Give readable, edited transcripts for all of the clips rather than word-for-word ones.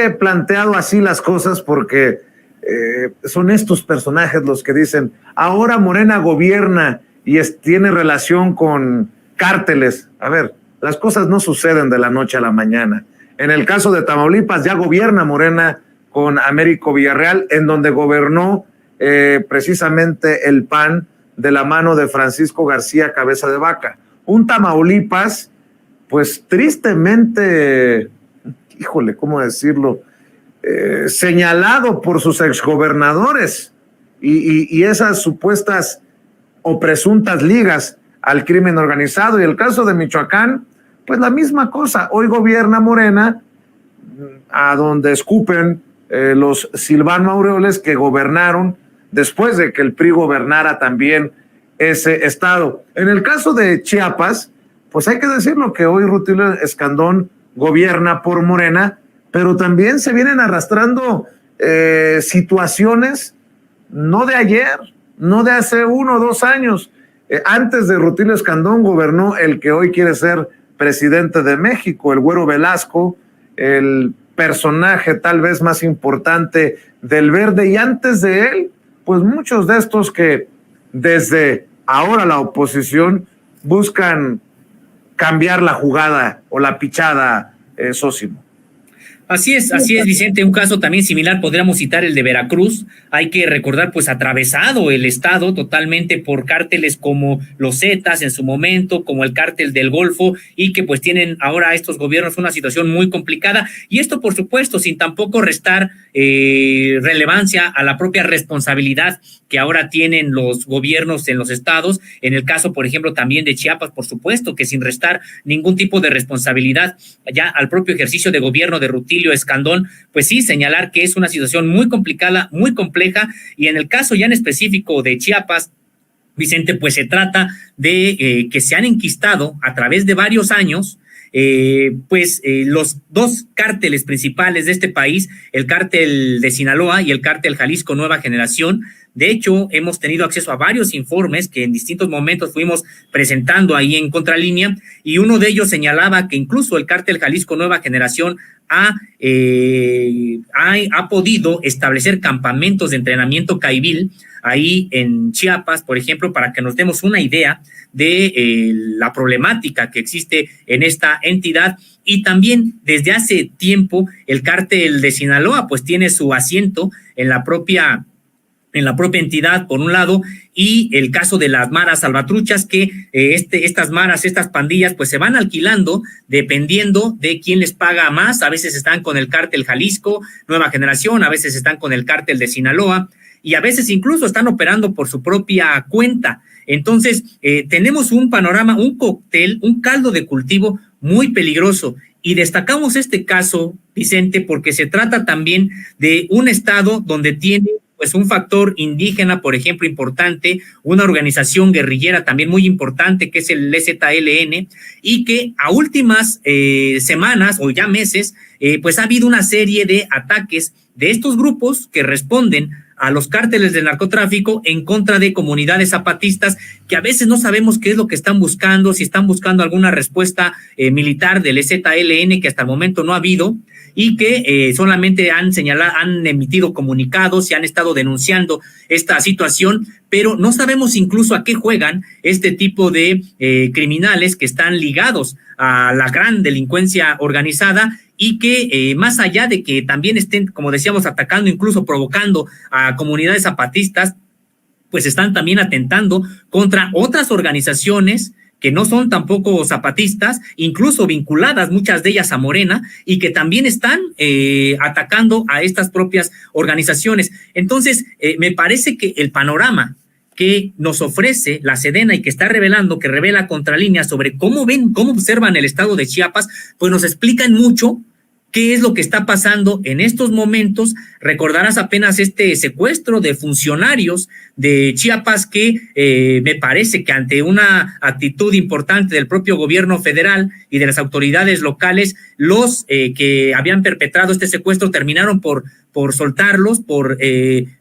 he planteado así las cosas porque son estos personajes los que dicen, ahora Morena gobierna y tiene relación con cárteles. A ver, las cosas no suceden de la noche a la mañana. En el caso de Tamaulipas ya gobierna Morena con Américo Villarreal, en donde gobernó precisamente el PAN de la mano de Francisco García Cabeza de Vaca. Un Tamaulipas, pues tristemente, híjole, ¿cómo decirlo? Señalado por sus exgobernadores y esas supuestas o presuntas ligas al crimen organizado. Y el caso de Michoacán, pues la misma cosa. Hoy gobierna Morena, a donde escupen los Silvano Aureoles que gobernaron después de que el PRI gobernara también ese estado. En el caso de Chiapas, pues hay que decirlo que hoy Rutilio Escandón gobierna por Morena, pero también se vienen arrastrando situaciones no de ayer, no de hace 1 o 2 años. Antes de Rutilio Escandón gobernó el que hoy quiere ser presidente de México, el Güero Velasco, el personaje tal vez más importante del Verde, y antes de él, pues muchos de estos que desde ahora la oposición buscan cambiar la jugada o la pichada, Sósimo. Así es, Vicente. Un caso también similar podríamos citar el de Veracruz. Hay que recordar, pues, atravesado el estado totalmente por cárteles como los Zetas en su momento, como el cártel del Golfo, y que pues tienen ahora estos gobiernos una situación muy complicada. Y esto, por supuesto, sin tampoco restar relevancia a la propia responsabilidad que ahora tienen los gobiernos en los estados. En el caso, por ejemplo, también de Chiapas, por supuesto, que sin restar ningún tipo de responsabilidad ya al propio ejercicio de gobierno de Rutilio Escandón, pues sí, señalar que es una situación muy complicada, muy compleja, y en el caso ya en específico de Chiapas, Vicente, pues se trata de que se han enquistado a través de varios años los 2 cárteles principales de este país, el cártel de Sinaloa y el cártel Jalisco Nueva Generación. De hecho, hemos tenido acceso a varios informes que en distintos momentos fuimos presentando ahí en Contralínea, y uno de ellos señalaba que incluso el cártel Jalisco Nueva Generación ha podido establecer campamentos de entrenamiento caibil ahí en Chiapas, por ejemplo, para que nos demos una idea de la problemática que existe en esta entidad. Y también desde hace tiempo el cártel de Sinaloa pues tiene su asiento en la propia entidad, por un lado, y el caso de las maras salvatruchas, que estas maras, estas pandillas, pues se van alquilando dependiendo de quién les paga más. A veces están con el cártel Jalisco Nueva Generación, a veces están con el cártel de Sinaloa, y a veces incluso están operando por su propia cuenta. Entonces, tenemos un panorama, un cóctel, un caldo de cultivo muy peligroso. Y destacamos este caso, Vicente, porque se trata también de un estado donde tiene pues un factor indígena, por ejemplo, importante, una organización guerrillera también muy importante, que es el EZLN, y que a últimas semanas o ya meses, pues ha habido una serie de ataques de estos grupos que responden a los cárteles del narcotráfico en contra de comunidades zapatistas que a veces no sabemos qué es lo que están buscando, si están buscando alguna respuesta militar del EZLN, que hasta el momento no ha habido, y que solamente han emitido comunicados y han estado denunciando esta situación, pero no sabemos incluso a qué juegan este tipo de criminales que están ligados a la gran delincuencia organizada, y que más allá de que también estén, como decíamos, atacando, incluso provocando a comunidades zapatistas, pues están también atentando contra otras organizaciones que no son tampoco zapatistas, incluso vinculadas muchas de ellas a Morena, y que también están atacando a estas propias organizaciones. Entonces, me parece que el panorama que nos ofrece la Sedena y que está revelando, que revela Contralínea sobre cómo ven, cómo observan el estado de Chiapas, pues nos explican mucho qué es lo que está pasando en estos momentos. Recordarás apenas este secuestro de funcionarios de Chiapas que me parece que ante una actitud importante del propio gobierno federal y de las autoridades locales, los que habían perpetrado este secuestro terminaron por soltarlos, por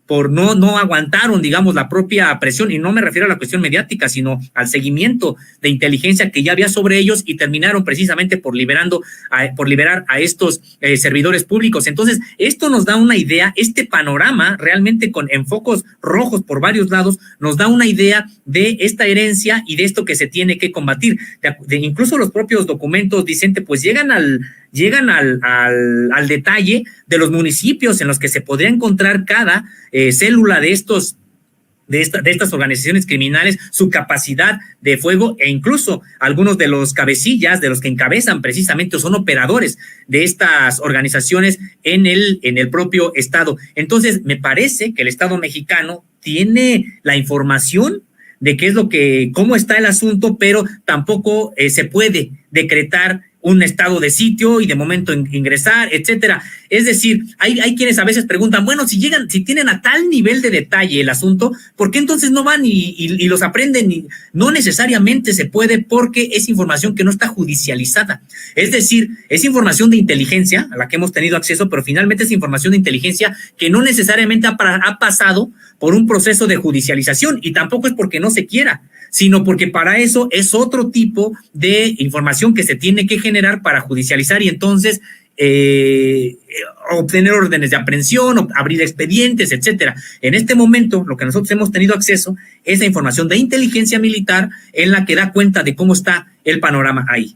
no aguantaron, digamos, la propia presión, y no me refiero a la cuestión mediática, sino al seguimiento de inteligencia que ya había sobre ellos, y terminaron precisamente por liberar a estos servidores públicos. Entonces, esto nos da una idea, este panorama realmente en focos rojos por varios lados, nos da una idea de esta herencia y de esto que se tiene que combatir. Incluso los propios documentos, Vicente, pues llegan al detalle de los municipios en los que se podría encontrar cada célula de estas organizaciones criminales, su capacidad de fuego, e incluso algunos de los cabecillas, de los que encabezan precisamente, son operadores de estas organizaciones en el propio Estado. Entonces, me parece que el Estado mexicano tiene la información de cómo está el asunto, pero tampoco se puede decretar un estado de sitio y de momento ingresar, etcétera. Es decir, hay quienes a veces preguntan, bueno, si tienen a tal nivel de detalle el asunto, ¿por qué entonces no van y los aprenden? No necesariamente se puede, porque es información que no está judicializada. Es decir, es información de inteligencia a la que hemos tenido acceso, pero finalmente es información de inteligencia que no necesariamente ha pasado por un proceso de judicialización, y tampoco es porque no se quiera, sino porque para eso es otro tipo de información que se tiene que generar para judicializar y entonces obtener órdenes de aprehensión, abrir expedientes, etcétera. En este momento, lo que nosotros hemos tenido acceso es a información de inteligencia militar en la que da cuenta de cómo está el panorama ahí.